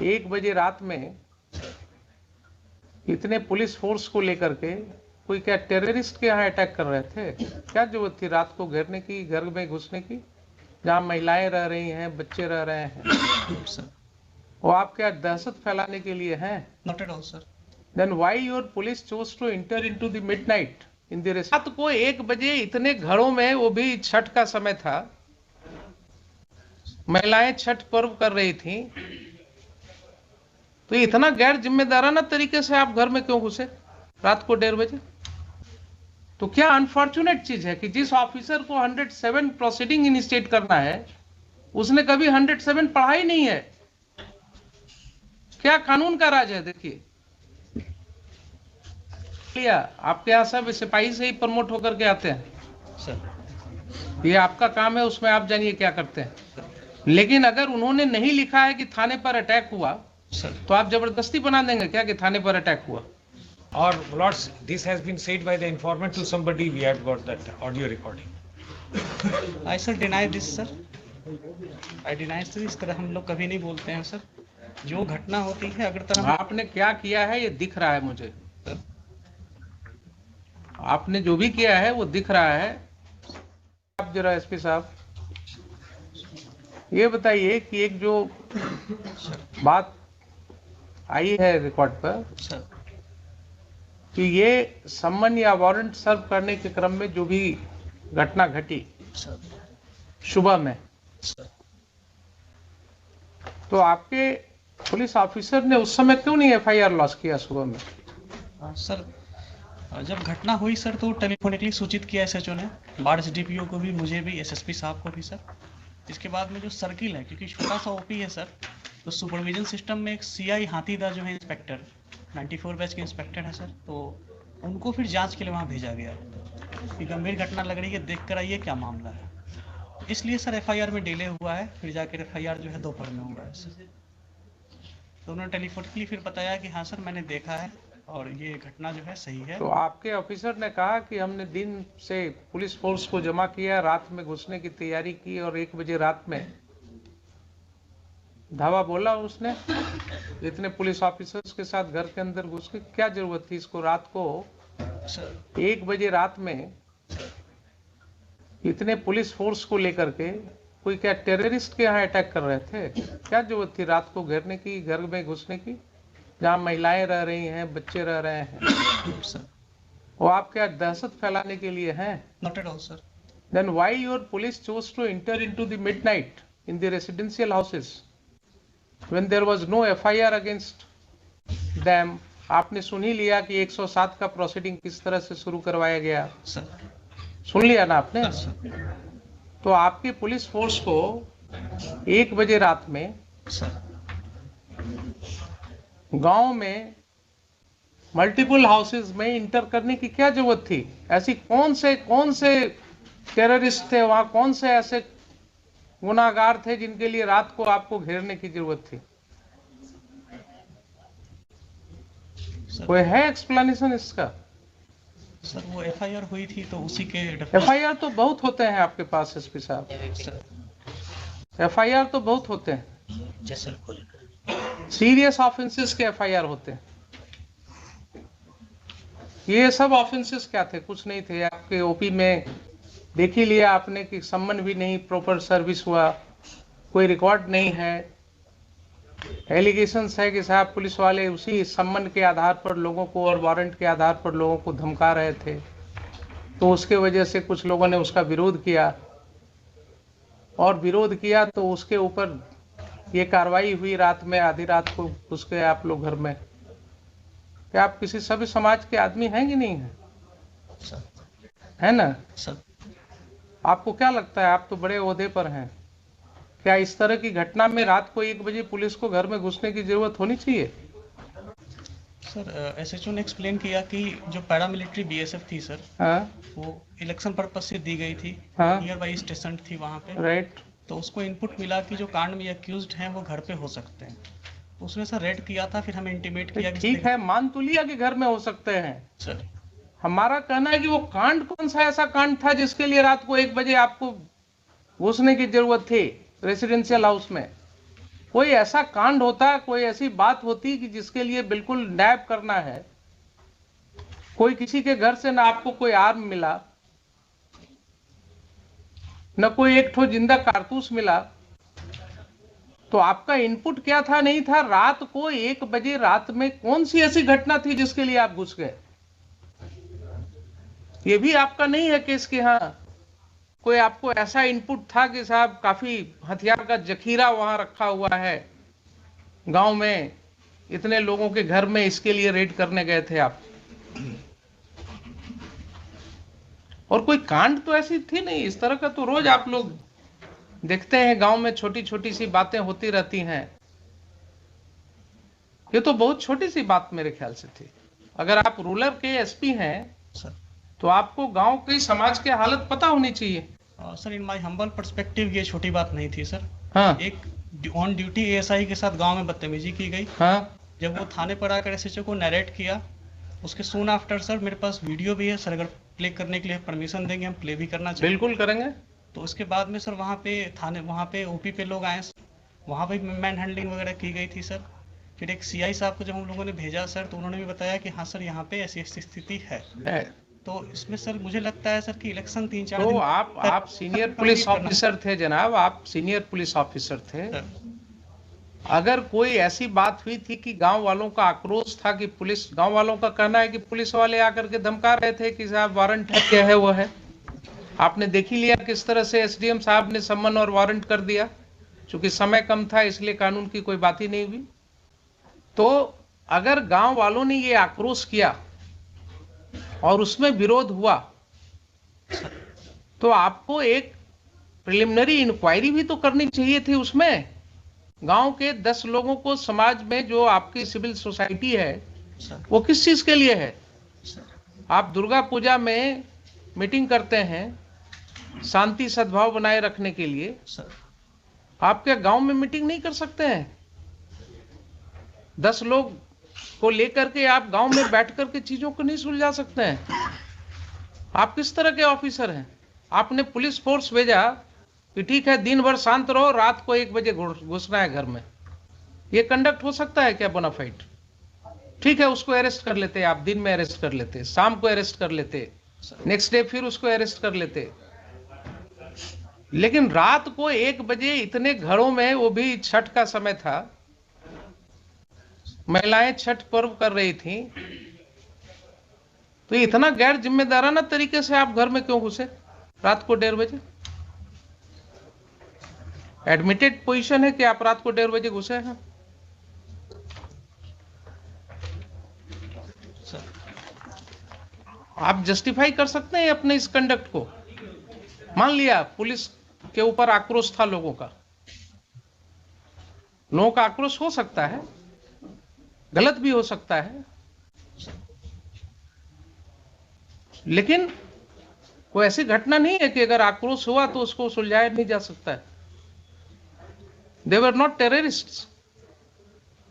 1 बजे रात में इतने पुलिस फोर्स को लेकर के कोई क्या टेररिस्ट के यहाँ अटैक कर रहे थे? क्या जरूरत थी रात को घेरने की, घर में घुसने की, जहाँ महिलाएं रह रही हैं, बच्चे रह रहे हैं? वो आप क्या दहशत फैलाने के लिए हैं? Not at all, sir. Then why your police chose to enter into the midnight in the रात को 1 बजे इतने घरों में, वो भी छठ का समय था, महिलाएं छठ पर्व कर रही थी, तो इतना गैर जिम्मेदाराना तरीके से आप घर में क्यों घुसे रात को 1:30 बजे? तो क्या अनफॉर्चुनेट चीज है कि जिस ऑफिसर को 107 प्रोसीडिंग इनिशिएट करना है, उसने कभी 107 पढ़ा ही नहीं है। क्या कानून का राज है? देखिए, आपके यहाँ सब सिपाही से ही प्रमोट होकर के आते हैं सर। ये आपका काम है, उसमें आप जानिए क्या करते हैं। लेकिन अगर उन्होंने नहीं लिखा है कि थाने पर अटैक हुआ सर, तो आप जबरदस्ती बना देंगे क्या कि थाने पर अटैक हुआ? Or Lords, this has been said by the informant to somebody. We have got that audio recording. I sir deny this, sir. I deny sir. इस तरह हम लोग कभी नहीं बोलते हैं सर। जो घटना होती है अगर तरह आपने क्या किया है ये दिख रहा है मुझे। आपने जो भी किया है वो दिख रहा है। आप जरा एसपी साहब ये बताइए कि एक जो बात आई है रिकॉर्ड पर सर कि ये सम्मन या वारंट सर्व करने के क्रम में जो भी घटना घटी सर सुबह में, सर तो आपके पुलिस ऑफिसर ने उस समय क्यों नहीं एफआईआर लॉन्च किया सुबह में? सर जब घटना हुई सर तो टेलीफोनिकली सूचित किया एसएचओ ने, बाढ़ एसडीपीओ को भी, मुझे भी, एसएसपी साहब को भी सर। इसके बाद में जो सर्किल है, क्योंकि छोटा सा ओपी है सर, तो सुपरविजन सिस्टम में एक सीआई हाथीदा जो है इंस्पेक्टर 94 बैच के इंस्पेक्टर है सर, तो उनको फिर जांच के लिए वहाँ भेजा गया कि गंभीर घटना लग रही है, देख कर आइए क्या मामला है। इसलिए सर एफआईआर में डिले हुआ है, फिर जाकर एफआईआर जो है दोपहर में हुआ है सर। तो उन्होंने टेलीफोनिकली फिर बताया कि हाँ सर मैंने देखा है और ये घटना जो है सही है। तो आपके ऑफिसर ने कहा कि हमने दिन से पुलिस फोर्स को जमा किया, रात में घुसने की तैयारी की और 1 बजे रात में धावा बोला उसने इतने पुलिस ऑफिसर्स के साथ घर के अंदर घुस के? क्या जरूरत थी इसको रात को 1 बजे रात में इतने पुलिस फोर्स को लेकर के कोई क्या टेररिस्ट के यहाँ अटैक कर रहे थे? क्या जरूरत थी रात को घेरने की, घर में घुसने की, जहाँ महिलाएं रह रही हैं, बच्चे रह रहे हैं? सर वो आप क्या दहशत फैलाने के लिए हैं? Not at all sir. Then why your police chose to enter into the midnight in the residential houses when there was no FIR against them? आपने सुन ही लिया कि 107 का प्रोसीडिंग किस तरह से शुरू करवाया गया, सर सुन लिया ना आपने? सर तो आपकी पुलिस फोर्स को 1 बजे रात में सर गांव में मल्टीपल हाउसेस में इंटर करने की क्या जरूरत थी? ऐसी कौन से टेररिस्ट थे वहां, कौन से ऐसे गुनाहगार थे जिनके लिए रात को आपको घेरने की जरूरत थी? कोई है एक्सप्लेनेशन इसका? सर वो एफआईआर हुई थी तो उसी के एफआईआर तो बहुत होते हैं आपके पास एसपी साहब, एफआईआर तो बहुत होते हैं, सीरियस ऑफेंसेस के एफआईआर होते हैं। ये सब ऑफेंसेस क्या थे? कुछ नहीं थे। आपके ओपी में देख ही लिया आपने कि सम्मन भी नहीं, प्रॉपर सर्विस हुआ, कोई रिकॉर्ड नहीं है। एलिगेशंस है कि साहब पुलिस वाले उसी सम्मन के आधार पर लोगों को और वारंट के आधार पर लोगों को धमका रहे थे, तो उसके वजह से कुछ लोगों ने उसका विरोध किया और विरोध किया तो उसके ऊपर ये कार्रवाई हुई। रात में आधी रात को घुस गए आप लोग घर में। क्या आप किसी सभ्य समाज के आदमी हैं कि नहीं है? है ना सर? आपको क्या लगता है, आप तो बड़े ओहदे पर हैं, क्या इस तरह की घटना में रात को 1 बजे पुलिस को घर में घुसने की जरूरत होनी चाहिए? सर एसएचओ ने एक्सप्लेन किया कि जो पैरामिलिट्री बीएसएफ थी सर, वो इलेक्शन पर्पस से दी गई थी, नियर बाई स्टेशन थी वहाँ पे, राइट। तो उसको इनपुट मिला कि जो कांड में अक्यूज्ड हैं वो घर पे हो सकते हैं। उसने सर रेड किया था, फिर हमें इंटीमेट किया कि ठीक है, मान तो लिया कि घर में हो सकते हैं सर। हमारा कहना है कि वो कांड कौन सा ऐसा कांड था जिसके लिए रात को 1 बजे आपको घुसने की जरूरत थी रेसिडेंशियल हाउस में? कोई ऐसा कांड होता, कोई ऐसी बात होती कि जिसके लिए बिल्कुल नैप करना है, कोई किसी के घर से ना आपको कोई आर्म मिला, न कोई एक ठो जिंदा कारतूस मिला, तो आपका इनपुट क्या था? नहीं था। रात को 1 बजे रात में कौन सी ऐसी घटना थी जिसके लिए आप घुस गए? ये भी आपका नहीं है केस कि हाँ कोई आपको ऐसा इनपुट था कि साहब काफी हथियार का जखीरा वहां रखा हुआ है गांव में, इतने लोगों के घर में, इसके लिए रेड करने गए थे आप। और कोई कांड तो ऐसी थी नहीं। इस तरह का तो रोज आप लोग देखते हैं, गांव में छोटी छोटी सी बातें होती रहती हैं। ये तो बहुत छोटी सी बात मेरे ख्याल से थी। अगर आप रूरल के एसपी हैं सर, तो आपको गांव की समाज की हालत पता होनी चाहिए। Sir in my humble perspective ये छोटी बात नहीं थी सर। हाँ एक ऑन ड्यूटी एएसआई के साथ गांव में बदतमीजी की गई। हाँ जब वो थाने पर आकर एसएचओ को नरेट किया, उसके सून आफ्टर सर मेरे पास वीडियो भी है सर, अगर प्ले करने के लिए परमिशन देंगे हम प्ले भी करना चाहिए। बिल्कुल करेंगे। तो उसके बाद में सर वहाँ पे थाने, वहाँ पे ओपी पे लोग आए, वहाँ पे मैन हैंडलिंग वगैरह की गई थी सर। फिर एक सीआई साहब को जब हम लोगों ने भेजा सर, तो उन्होंने भी बताया कि हाँ सर यहाँ पे ऐसी ऐसी स्थिति है। तो इसमें सर मुझे लगता है सर कि इलेक्शन 3-4 तो दिन आप सीनियर पुलिस ऑफिसर थे जनाब, आप सीनियर पुलिस ऑफिसर थे। अगर कोई ऐसी बात हुई थी कि गांव वालों का आक्रोश था कि पुलिस, गांव वालों का कहना है कि पुलिस वाले आकर के धमका रहे थे कि साहब वारंट है, क्या है वो है, आपने देख ही लिया किस तरह से एसडीएम साहब ने सम्मन और वारंट कर दिया। चूंकि समय कम था इसलिए कानून की कोई बात ही नहीं हुई। तो अगर गांव वालों ने ये आक्रोश किया और उसमें विरोध हुआ, तो आपको एक प्रिलिमिनरी इंक्वायरी भी तो करनी चाहिए थी। उसमें गांव के 10 लोगों को, समाज में जो आपकी सिविल सोसाइटी है वो किस चीज के लिए है? आप दुर्गा पूजा में मीटिंग करते हैं शांति सद्भाव बनाए रखने के लिए, आपके गांव में मीटिंग नहीं कर सकते हैं? 10 लोग को लेकर के आप गांव में बैठ करके चीजों को नहीं सुलझा सकते हैं? आप किस तरह के ऑफिसर हैं? आपने पुलिस फोर्स भेजा कि ठीक है दिन भर शांत रहो, रात को 1 बजे घुसना है घर में। ये कंडक्ट हो सकता है क्या बोनाफाइड? ठीक है, उसको अरेस्ट कर लेते, आप दिन में अरेस्ट कर लेते, शाम को अरेस्ट कर लेते, नेक्स्ट डे फिर उसको अरेस्ट कर लेते। लेकिन रात को 1 बजे इतने घरों में, वो भी छठ का समय था, महिलाएं छठ पर्व कर रही थी, तो इतना गैर जिम्मेदाराना तरीके से आप घर में क्यों घुसे रात को 1:30 बजे? एडमिटेड पोजीशन है कि आप रात को 1:30 बजे घुसे हैं। आप जस्टिफाई कर सकते हैं अपने इस कंडक्ट को? मान लिया पुलिस के ऊपर आक्रोश था लोगों का, लोगों का आक्रोश हो सकता है, गलत भी हो सकता है, लेकिन कोई ऐसी घटना नहीं है कि अगर आक्रोश हुआ तो उसको सुलझाया नहीं जा सकता है। They were not terrorists.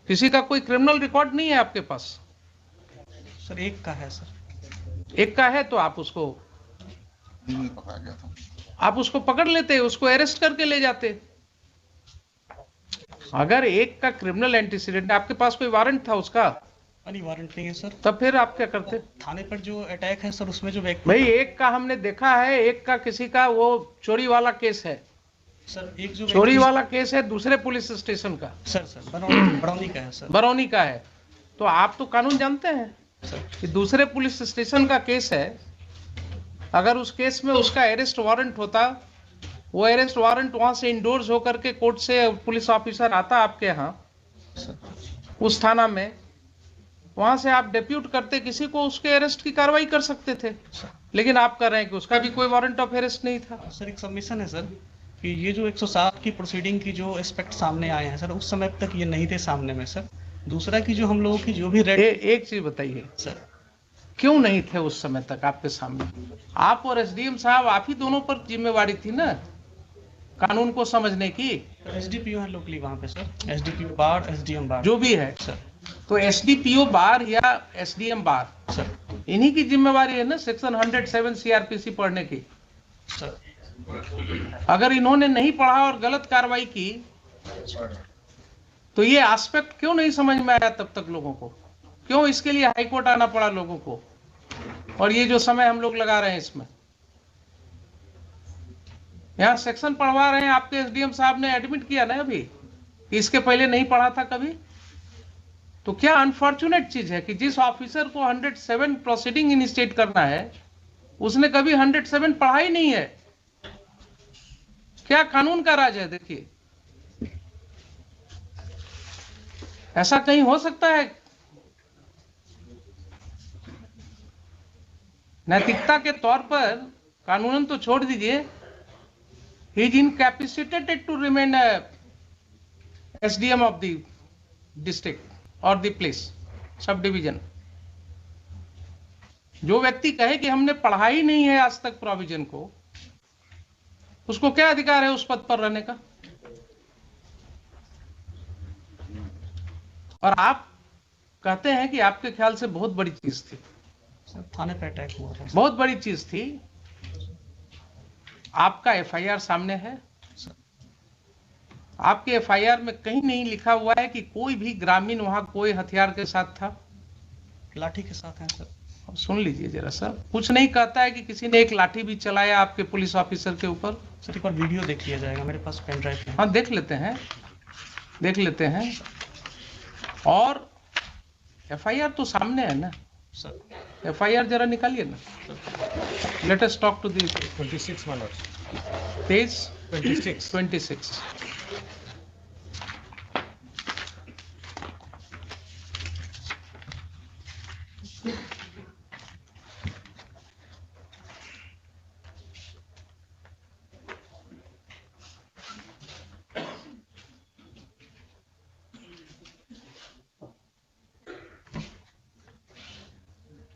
किसी का कोई क्रिमिनल रिकॉर्ड नहीं है आपके पास। सर एक का है सर। एक का है तो आप उसको पकड़ लेते, उसको अरेस्ट करके ले जाते। अगर एक का क्रिमिनल एंटीसीडेंट, आपके पास कोई वारंट था उसका? नहीं, वारंट नहीं है सर। तब फिर आप क्या करते? थाने पर जो अटैक है सर, उसमें जो व्यक्ति, भाई एक का हमने देखा है, एक का किसी का वो चोरी वाला केस है सर, एक जो चोरी वाला केस है दूसरे पुलिस स्टेशन का। सर बरौनी का है सर। बरौनी का है। तो आप तो कानून जानते हैं कि दूसरे पुलिस स्टेशन का केस है, अगर उस केस में उसका अरेस्ट वारंट होता, वो अरेस्ट वारंट वहां से इंडोर्स होकर के कोर्ट से पुलिस ऑफिसर आता आपके यहाँ उस थाना में, वहां से आप डिप्यूट करते किसी को, उसके अरेस्ट की कार्रवाई कर सकते थे। लेकिन आप कर रहे हैं कि उसका भी कोई वारंट ऑफ अरेस्ट नहीं था। सर एक सबमिशन है सर कि ये जो 107 की प्रोसीडिंग की जो एस्पेक्ट सामने आए हैं सर, उस समय तक ये नहीं थे सामने में सर। दूसरा कि जो हम लोगों की जो भी रेड, एक चीज बताइए सर, क्यों नहीं थे उस समय तक आपके सामने? आप और एसडीएम साहब, आप ही दोनों पर जिम्मेवारी थी ना कानून को समझने की। एसडीपीओ है लोकली वहाँ पे सर, एसडीपीओ बार, एसडीएम बार, जो भी है सर। तो एसडीपीओ बार या एसडीएम बार सर, इन्हीं की जिम्मेवारी है ना सेक्शन 107 सीआरपीसी पढ़ने की। सर अगर इन्होंने नहीं पढ़ा और गलत कार्रवाई की तो ये एस्पेक्ट क्यों नहीं समझ में आया तब तक लोगों को? क्यों इसके लिए हाईकोर्ट आना पड़ा लोगों को? और ये जो समय हम लोग लगा रहे हैं इसमें, यहां सेक्शन पढ़वा रहे हैं, आपके एसडीएम साहब ने एडमिट किया ना अभी, इसके पहले नहीं पढ़ा था कभी। तो क्या अनफॉर्चुनेट चीज है कि जिस ऑफिसर को 107 प्रोसीडिंग इनिशिएट करना है, उसने कभी 107 पढ़ा ही नहीं है। क्या कानून का राज है? देखिए, ऐसा कहीं हो सकता है? नैतिकता के तौर पर कानूनन तो छोड़ दीजिए, he is incapacitated to remain SDM of the district और द प्लेस सब डिवीजन। जो व्यक्ति कहे कि हमने पढ़ा ही नहीं है आज तक प्रोविजन को, उसको क्या अधिकार है उस पद पर रहने का? और आप कहते हैं कि आपके ख्याल से बहुत बड़ी चीज थी। सर थाने पे अटैक हुआ था। बहुत बड़ी चीज थी। आपका एफआईआर सामने है। आपके एफआईआर में कहीं नहीं लिखा हुआ है कि कोई भी ग्रामीण वहां कोई हथियार के साथ था। लाठी के साथ हैं सर। अब सुन लीजिए जरा सर, कुछ नहीं कहता है कि किसी ने एक लाठी भी चलाया आपके पुलिस ऑफिसर के ऊपर। सर एक बार वीडियो देख लिया जाएगा, मेरे पास पेन ड्राइव है। हाँ देख लेते हैं, देख लेते हैं। और एफआईआर तो सामने है ना सर। एफआईआर जरा निकालिए ना। Let us talk to the 26 my lord. Page 26. 26।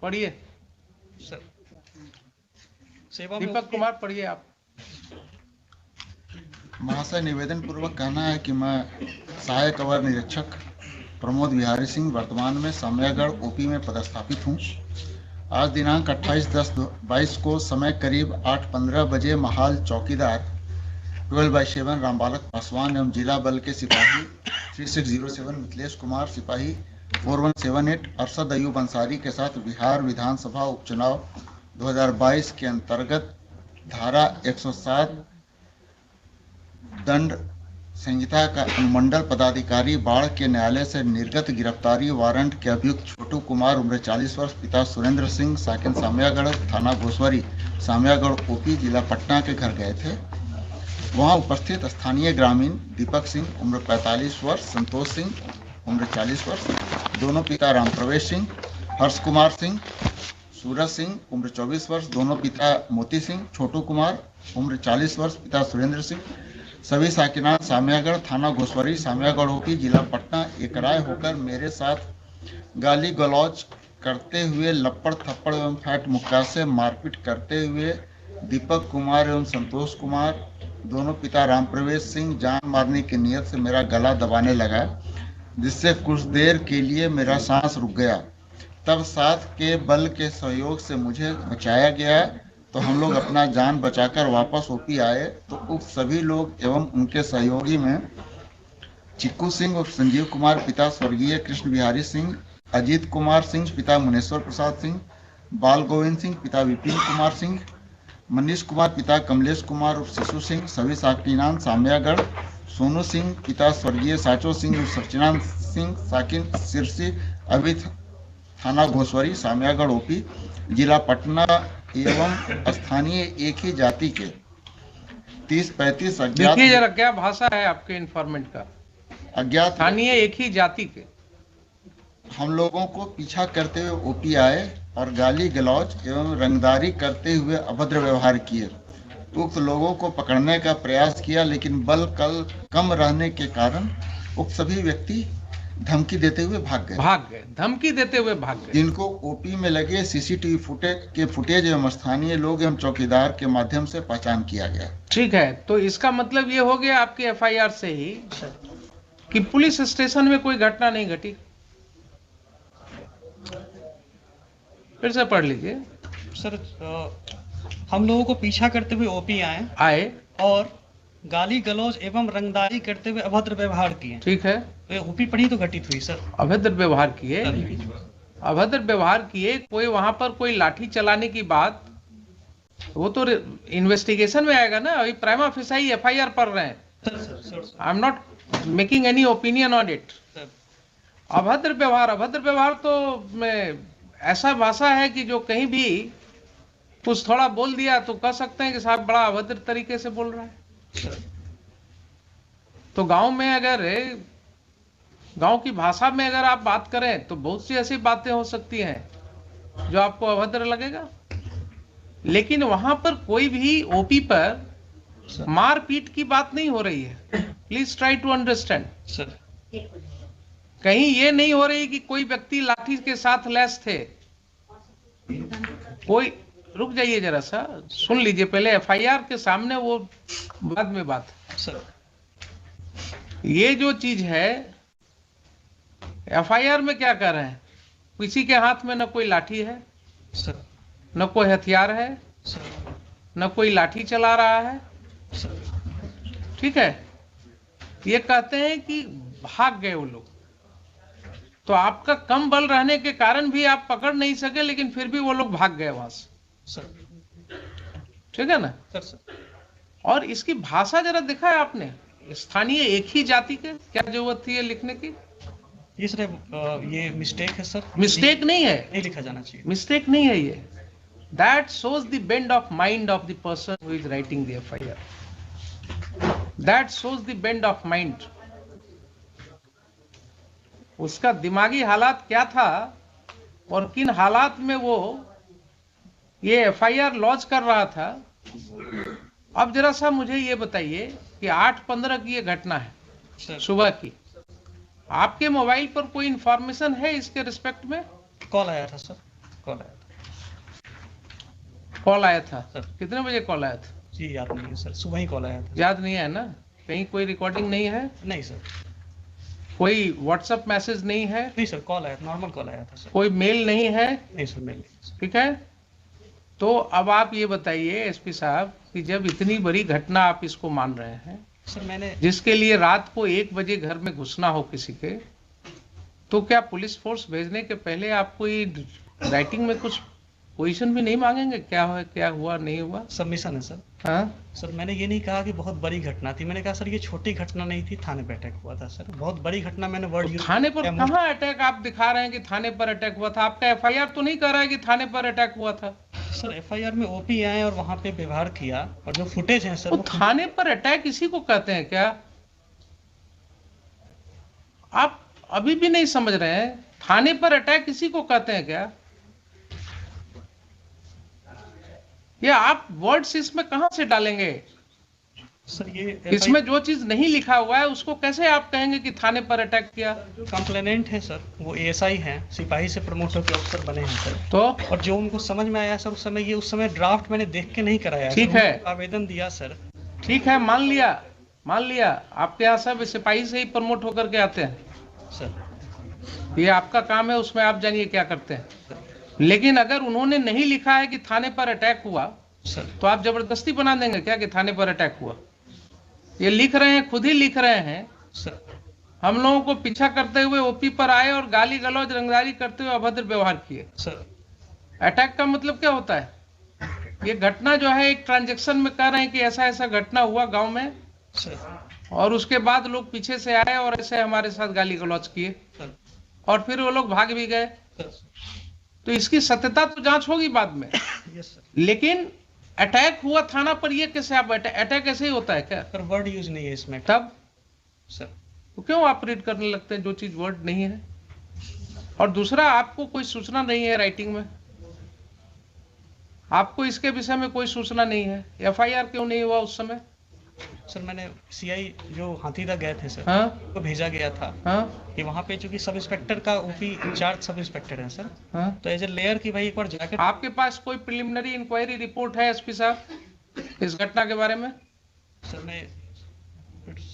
पढ़िए सर सेवा में दीपक कुमार, पढ़िए आप। महाशय, निवेदन पूर्वक कहना है कि मैं सहायक अवर निरीक्षक प्रमोद बिहारी सिंह वर्तमान में सामयागढ़ ओपी में पदस्थापित हूँ। आज दिनांक 28/10/22 को समय करीब 8:15 बजे महाल चौकीदार 12/7 रामबालक पासवान एवं जिला बल के सिपाही 3607 मिथिलेश कुमार, सिपाही 4178 अरशद अयूब अंसारी के साथ बिहार विधानसभा उपचुनाव 2022 के अंतर्गत धारा 107 दंड संहिता का अनुमंडल पदाधिकारी बाढ़ के न्यायालय से निर्गत गिरफ्तारी वारंट के अभियुक्त छोटू कुमार उम्र 40 वर्ष, पिता सुरेंद्र सिंह, साकिन सामयागढ़, थाना घोसवरी, सामयागढ़ ओपी, जिला पटना के घर गए थे। वहां उपस्थित स्थानीय ग्रामीण दीपक सिंह उम्र 45 वर्ष, संतोष सिंह उम्र 40 वर्ष, दोनों पिता राम प्रवेश सिंह, हर्ष कुमार सिंह, सूरज सिंह उम्र 24 वर्ष, दोनों पिता मोती सिंह, छोटू कुमार उम्र 40 वर्ष, पिता सुरेंद्र सिंह, सभी साकिनान सामयागढ़, थाना घोसवरी, सामयागढ़ ओपी, जिला पटना एक राय होकर मेरे साथ गाली गलौज करते हुए, लपड़ थप्पड़ एवं फैट मुक्का से मारपीट करते हुए दीपक कुमार एवं संतोष कुमार, दोनों पिता राम प्रवेश सिंह, जान मारने की नीयत से मेरा गला दबाने लगा, जिससे कुछ देर के लिए मेरा सांस रुक गया। तब साथ के बल के सहयोग से मुझे बचाया गया, तो हम लोग अपना जान बचाकर वापस ओपी आए तो उक्त सभी लोग एवं उनके सहयोगी में चिक्कू सिंह और संजीव कुमार पिता स्वर्गीय कृष्ण बिहारी सिंह, अजीत कुमार सिंह पिता मुनेश्वर प्रसाद सिंह, बाल गोविंद सिंह पिता विपिन कुमार सिंह, मनीष कुमार पिता कमलेश कुमार और शिशु सिंह, सभी साकिनान सामयागढ़, सोनू सिंह पिता स्वर्गीय साचो सिंह और सचिनान सिंह, साकिन सिरसी, अभी थाना घोसवरी, सामयागढ़ ओपी, जिला पटना एवं स्थानीय एक ही जाति के 30-35 अज्ञात। देखिए जरा क्या भाषा है आपके इन्फॉर्मेंट का। अज्ञात स्थानीय एक ही जाति के हम लोगों को पीछा करते हुए ओपी आए और गाली गलौज एवं रंगदारी करते हुए अभद्र व्यवहार किए। उक्त लोगों को पकड़ने का प्रयास किया, लेकिन बल कम रहने के कारण उक्त सभी व्यक्ति धमकी देते हुए भाग गए। धमकी देते हुए भाग गए, जिनको ओपी में लगे सीसीटीवी फुटेज एवं स्थानीय लोग एवं चौकीदार के माध्यम से पहचान किया गया। ठीक है, तो इसका मतलब ये हो गया आपके एफआईआर से ही कि पुलिस स्टेशन में कोई घटना नहीं घटी। फिर से पढ़ लीजिए सर। हम लोगों को पीछा करते हुए ओपी आए और गाली गलौज एवं रंगदारी करते हुए अभद्र व्यवहार किए। ठीक है, तो तो ओपी पर ही तो घटित हुई सर। अभद्र व्यवहार किए, अभद्र व्यवहार किए, कोई वहां पर कोई लाठी चलाने की बात, वो तो इन्वेस्टिगेशन में आएगा ना। अभी प्राइमा फेसाई एफआईआर पढ़ रहे हैं, I am not making any opinion on it. अभद्र व्यवहार, अभद्र व्यवहार तो ऐसा भाषा है कि जो कहीं भी कुछ थोड़ा बोल दिया तो कह सकते हैं कि साहब बड़ा अभद्र तरीके से बोल रहा है। तो गांव में अगर, गांव की भाषा में अगर आप बात करें तो बहुत सी ऐसी बातें हो सकती हैं जो आपको अभद्र लगेगा, लेकिन वहां पर कोई भी ओपी पर मारपीट की बात नहीं हो रही है। Please try to understand sir. कहीं ये नहीं हो रही कि कोई व्यक्ति लाठी के साथ लैस थे। कोई, रुक जाइए जरा सा, सुन लीजिए पहले, एफआईआर के सामने वो बाद में बात सर। ये जो चीज है एफआईआर में क्या कर रहे हैं, किसी के हाथ में न कोई लाठी है सर, न कोई हथियार है, सर, न कोई लाठी चला रहा है, सर। ठीक है। ये कहते हैं कि भाग गए वो लोग, तो आपका कम बल रहने के कारण भी आप पकड़ नहीं सके, लेकिन फिर भी वो लोग भाग गए वहां से, सर। ठीक है ना। सर। और इसकी भाषा जरा देखा है आपने, स्थानीय एक ही जाति के, क्या जरूरत थी ये लिखने की? ये सर ये मिस्टेक है सर। मिस्टेक नहीं है, नहीं लिखा जाना चाहिए। मिस्टेक नहीं है ये। That shows the bend of mind of the person who is writing the FIR. That shows the bend of mind. उसका दिमागी हालात क्या था और किन हालात में वो ये FIR लॉन्च कर रहा था। अब जरा सा मुझे ये बताइए कि 8/15 की ये घटना है सर। सुबह की, आपके मोबाइल पर कोई इंफॉर्मेशन है इसके रिस्पेक्ट में? कॉल आया था सर, कॉल आया था। कॉल आया था सर। कितने बजे कॉल आया था? जी याद नहीं है सर, सुबह ही कॉल आया था। याद नहीं है ना? कहीं कोई रिकॉर्डिंग नहीं है? नहीं सर। कोई व्हाट्सएप मैसेज नहीं है? नहीं सर, कॉल आया था, नॉर्मल कॉल आया था सर। कोई मेल नहीं है? नहीं सर, मेल नहीं। ठीक है। तो अब आप ये बताइए एसपी साहब कि जब इतनी बड़ी घटना आप इसको मान रहे हैं सर मैंने, जिसके लिए रात को 1 बजे घर में घुसना हो किसी के, तो क्या पुलिस फोर्स भेजने के पहले आप कोई राइटिंग में कुछ पोजीशन भी नहीं मांगेंगे, क्या हुआ नहीं हुआ? सबमिशन है सर। हाँ सर मैंने ये नहीं कहा कि बहुत बड़ी घटना थी, मैंने कहा सर ये छोटी घटना नहीं थी, थाने पे अटैक हुआ था सर। बहुत बड़ी घटना मैंने वर्ड यूज। थाने पर कहाँ अटैक आप दिखा रहे हैं कि थाने पर अटैक हुआ था? आपका एफआईआर तो नहीं कर रहा है कि थाने पर अटैक हुआ था। सर एफआईआर में ओपी आए और वहां पे व्यवहार किया, और जो फुटेज है सर तो थाने पर अटैक इसी को कहते हैं क्या? आप अभी भी नहीं समझ रहे हैं, थाने पर अटैक इसी को कहते हैं क्या? ये आप वर्ड्स इसमें कहां से डालेंगे? सर ये इसमें जो चीज नहीं लिखा हुआ है उसको कैसे आप कहेंगे कि थाने पर अटैक किया? जो कंप्लेनेंट है सर वो एएसआई हैं, सिपाही से प्रमोट होकर अफसर बने हैं सर। तो और जो उनको समझ में आया सर उस समय ड्राफ्ट मैंने देख के नहीं कराया। ठीक सर, है। आवेदन दिया सर। ठीक है, मान लिया आपके यहाँ सब सिपाही से ही प्रमोट होकर के आते हैं सर। ये आपका काम है, उसमें आप जानिए क्या करते हैं। लेकिन अगर उन्होंने नहीं लिखा है कि थाने पर अटैक हुआ सर तो आप जबरदस्ती बना देंगे क्या कि थाने पर अटैक हुआ? ये लिख रहे हैं, खुद ही लिख रहे हैं। सर हम लोगों को पीछा करते हुए ओपी पर आए और गाली गलौज रंगदारी करते हुए अभद्र व्यवहार किए। सर अटैक का मतलब क्या होता है? ये घटना जो है एक ट्रांजैक्शन में कह रहे हैं कि ऐसा ऐसा घटना हुआ गांव में, सर और उसके बाद लोग पीछे से आए और ऐसे हमारे साथ गाली गलौज किए सर और फिर वो लोग भाग भी गए। तो इसकी सत्यता तो जांच होगी बाद में। Yes sir. लेकिन अटैक हुआ थाना पर, ये कैसे आप अटैक ऐसे ही होता है क्या? सर वर्ड यूज नहीं है इसमें तब सर। तो क्यों आप रीड करने लगते हैं जो चीज वर्ड नहीं है? और दूसरा, आपको कोई सूचना नहीं है राइटिंग में, आपको इसके विषय में कोई सूचना नहीं है। एफआईआर क्यों नहीं हुआ उस समय? सर मैंने सीआई जो हाथीदा गए थे सर, हाँ को भेजा गया था हाँ कि वहाँ पे चूंकि सब इंस्पेक्टर का ओपी इंचार्ज सब इंस्पेक्टर है सर, हाँ। तो एज ए लेयर की भाई एक बार जाकर। आपके पास कोई प्रिलिमिनरी इंक्वायरी रिपोर्ट है एसपी साहब इस घटना के बारे में? सर मैं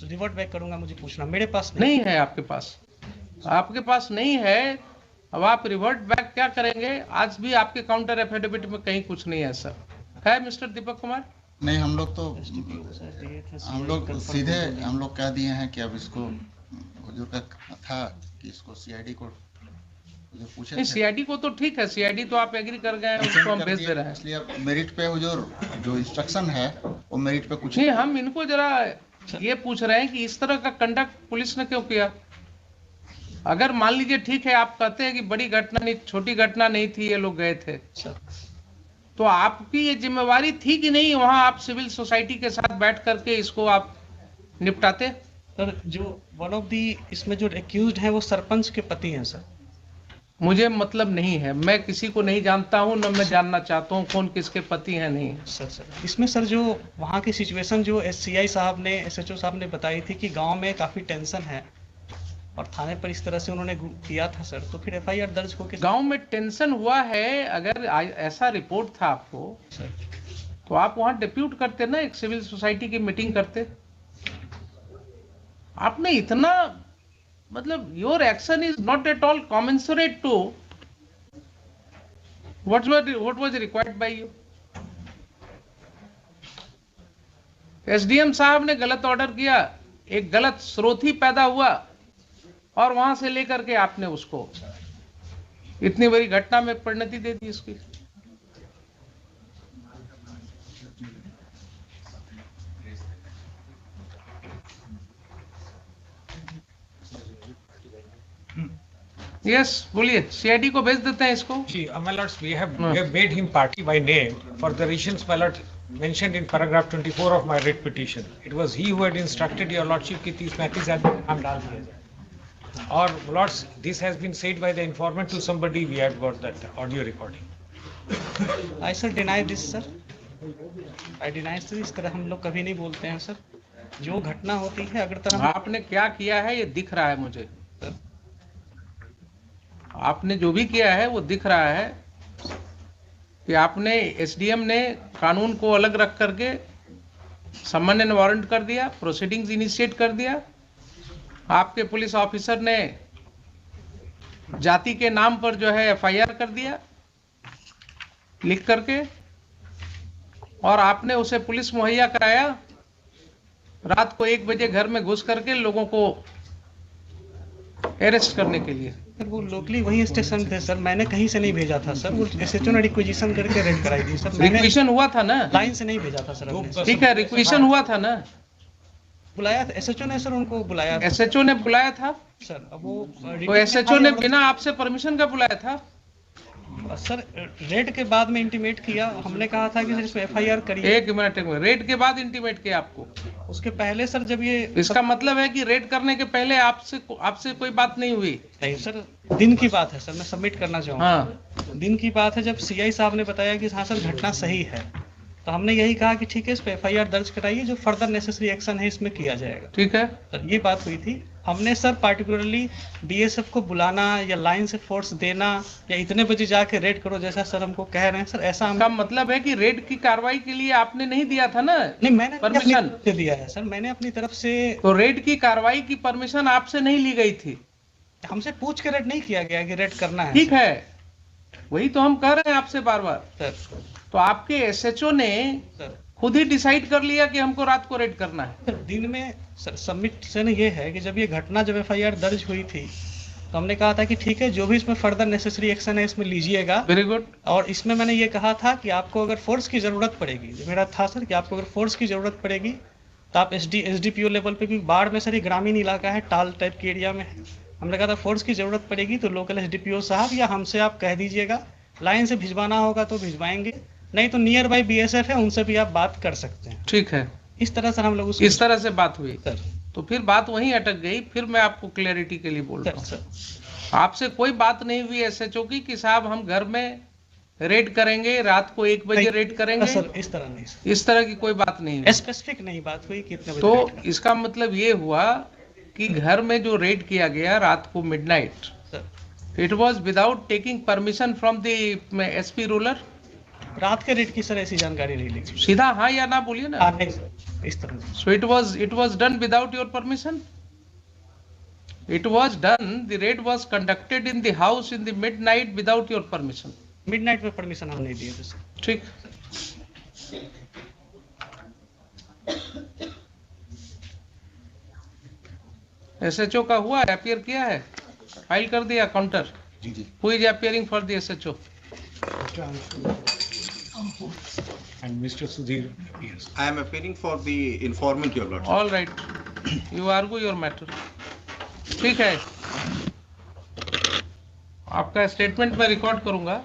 रिवर्ट बैक करूंगा, मुझे पूछना, मेरे पास नहीं है आपके पास? आपके पास नहीं है, अब आप रिवर्ट बैक क्या करेंगे? आज भी आपके काउंटर एफिडेविट में कहीं कुछ नहीं है सर, है मिस्टर दीपक कुमार? नहीं, हम लोग तो हम लोग सीधे हम लोग कह दिए हैं कि अब इसको हुजूर का था कि इसको सीआईडी को जो पूछे नहीं, थे सीआईडी को तो ठीक है, सीआईडी तो आप एग्री कर गए हैं, उसको हम कर भेज दिए, दे रहे हैं। इसलिए अब मेरिट पे हुजूर जो इंस्ट्रक्शन है वो मेरिट पे कुछ नहीं, हम इनको जरा ये पूछ रहे हैं कि इस तरह का कंडक्ट पुलिस ने क्यों किया। अगर मान लीजिए ठीक है, आप कहते हैं कि बड़ी घटना नहीं, छोटी घटना नहीं थी, ये लोग गए थे, तो आपकी ये जिम्मेवारी थी कि नहीं वहां आप सिविल सोसाइटी के साथ बैठ करके इसको आप निपटाते। सर जो वन ऑफ दी इसमें जो एक्यूज्ड है वो सरपंच के पति हैं सर। मुझे मतलब नहीं है, मैं किसी को नहीं जानता हूं, न मैं जानना चाहता हूं कौन किसके पति हैं नहीं। सर इसमें सर जो वहाँ की सिचुएशन जो एससीआई साहब ने, एसएचओ साहब ने बताई थी कि गांव में काफ़ी टेंशन है और थाने पर इस तरह से उन्होंने किया था सर, तो फिर एफआईआर दर्ज होकर गांव में टेंशन हुआ है, अगर ऐसा रिपोर्ट था आपको सर तो आप वहां डिप्यूट करते ना, एक सिविल सोसाइटी की मीटिंग करते। आपने इतना मतलब your action is not at all commensurate to what was required by you. SDM साहब ने गलत ऑर्डर किया, एक गलत स्रोत ही पैदा हुआ और वहां से लेकर के आपने उसको इतनी बड़ी घटना में परिणति दे दी इसकी। यस, बोलिए, सीआईडी को भेज देते हैं इसको। See, my lords, we have made him party by name for the reasons, my lord, mentioned in paragraph 24 of my writ petition. It was he who had instructed your lordship कि 30-35 आदमी नाम डाल दिया जाए। और lords, this has been said by the informant to somebody. We have got that audio recording. I sir deny this sir, I deny sir, इस तरह हम लोग कभी नहीं बोलते हैं सर। जो घटना होती है अगर तरह आपने क्या किया है ये दिख रहा है मुझे, आपने जो भी किया है वो दिख रहा है कि आपने, एसडीएम ने कानून को अलग रख करके समन एंड वारंट कर दिया, प्रोसीडिंग्स इनिशिएट कर दिया। आपके पुलिस ऑफिसर ने जाति के नाम पर जो है एफआईआर कर दिया लिख करके, और आपने उसे पुलिस मुहैया कराया रात को 1 बजे घर में घुस करके लोगों को अरेस्ट करने के लिए। सर वो लोकली वही स्टेशन थे सर, मैंने कहीं से नहीं भेजा था सर, वो एसएचओ ने रिक्वेजिशन करके रेड कराई थी सर, मैंने रिक्वेशन हुआ था ना, लाइन से नहीं भेजा था सर हमने। ठीक है, रिक्वेशन हुआ था ना, बुलाया था एसएचओ ने सर, उनको बुलाया था एसएचओ ने बुलाया था, सर। अब वो तो एसएचओ ने बिना आपसे परमिशन का बुलाया था। सर रेड के बाद में इंटीमेट किया, हमने कहा था कि सर इसमें एफआईआर करिए। एक मिनट, रेड के बाद इंटीमेट किया आपको? उसके पहले सर जब ये इसका मतलब है कि रेड करने के पहले आपसे कोई बात नहीं हुई? नहीं सर, दिन की बात है सर, मैं सबमिट करना चाहूँगा। हाँ, दिन की बात है, जब सीआई साहब ने बताया कि हाँ सर घटना सही है, तो हमने यही कहा कि ठीक है इस पे एफआईआर दर्ज कराइए, जो फर्दर नेसेसरी एक्शन है इसमें किया जाएगा। ठीक है सर ये बात हुई थी। हमने सर पार्टिकुलरली बीएसएफ को बुलाना या लाइन से फोर्स देना या इतने बजे जाके रेड करो जैसा सर हमको कह रहे हैं सर, ऐसा हम का मतलब है कि रेड की कार्रवाई के लिए आपने नहीं दिया था ना नहीं, मैंने अपनी परमिशन? तरफ से दिया है सर, मैंने अपनी तरफ से। तो रेड की कार्रवाई की परमिशन आपसे नहीं ली गई थी? हमसे पूछ के रेड नहीं किया गया कि रेड करना है। ठीक है, वही तो हम कह रहे हैं आपसे बार बार। सर तो आपके एसएचओ ने सर खुद ही डिसाइड कर लिया कि हमको रात को रेड करना है? सर दिन में सर सबमिशन ये है कि जब ये घटना, जब एफआईआर दर्ज हुई थी तो हमने कहा था कि ठीक है जो भी इसमें फर्दर नेसेसरी एक्शन है इसमें लीजिएगा। Very good. और इसमें मैंने ये कहा था कि आपको अगर फोर्स की ज़रूरत पड़ेगी, जो मेरा था सर कि आपको अगर फोर्स की ज़रूरत पड़ेगी तो आप एसडीपीओ लेवल पे भी, बाढ़ में सर ये ग्रामीण इलाका है, टाल टाइप के एरिया में है, हमने कहा था फोर्स की ज़रूरत पड़ेगी तो लोकल एसडीपीओ साहब या हमसे आप कह दीजिएगा, लाइन से भिजवाना होगा तो भिजवाएंगे, नहीं तो नियर बाई बीएसएफ है उनसे भी आप बात कर सकते हैं। ठीक है, इस तरह सर हम लोग इस तरह से बात हुई, सर तो फिर बात वहीं अटक गई। फिर मैं आपको क्लैरिटी के लिए बोल रहा हूँ, सर आपसे कोई बात नहीं हुई एसएचओ की कि साहब हम घर में रेड करेंगे, रात को 1 बजे रेड करेंगे? सर इस तरह नहीं सर, इस तरह की कोई बात नहीं हुई। स्पेसिफिक नहीं बात हुई कितने बजे तो रेड करना। इसका मतलब ये हुआ कि घर में जो रेड किया गया रात को midnight, sir it was without taking permission from the SP ruler? रात के रेड की सर ऐसी जानकारी नहीं ली। सीधा हाँ या ना बोलिए ना। हाँ नहीं सर, इस तरह नहीं। So it was done without your permission? It was done, the raid was conducted in the house in the midnight without your permission? Midnight में परमिशन हम नहीं दिए थे सर। ठीक। एसएचओ का हुआ है, अपीयर किया है, फाइल कर दिया काउंटर। जी जी। Who is appearing for the SHO? And Mr. Sudhir appears. I am appearing for the informant, your lordship. All right, you argue your matter. ठीक है, आपका स्टेटमेंट मैं रिकॉर्ड करूंगा।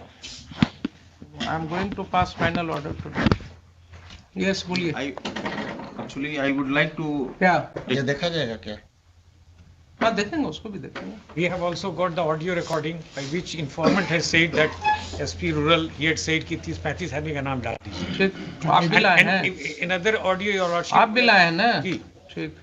I am going to pass final order today. Yes, बोलिए। I would like to. क्या? ये देखा जाएगा क्या? हाँ, देखेंगे, उसको भी देखेंगे। We have also got the audio recording by which informant has said that SP Rural, he had said कि 30-35 आदमी का नाम डाल दीजिए। ठीक, आप भी लाए हैं? And in other audio, your lordship. आप भी लाए हैं ना? जी। ठीक।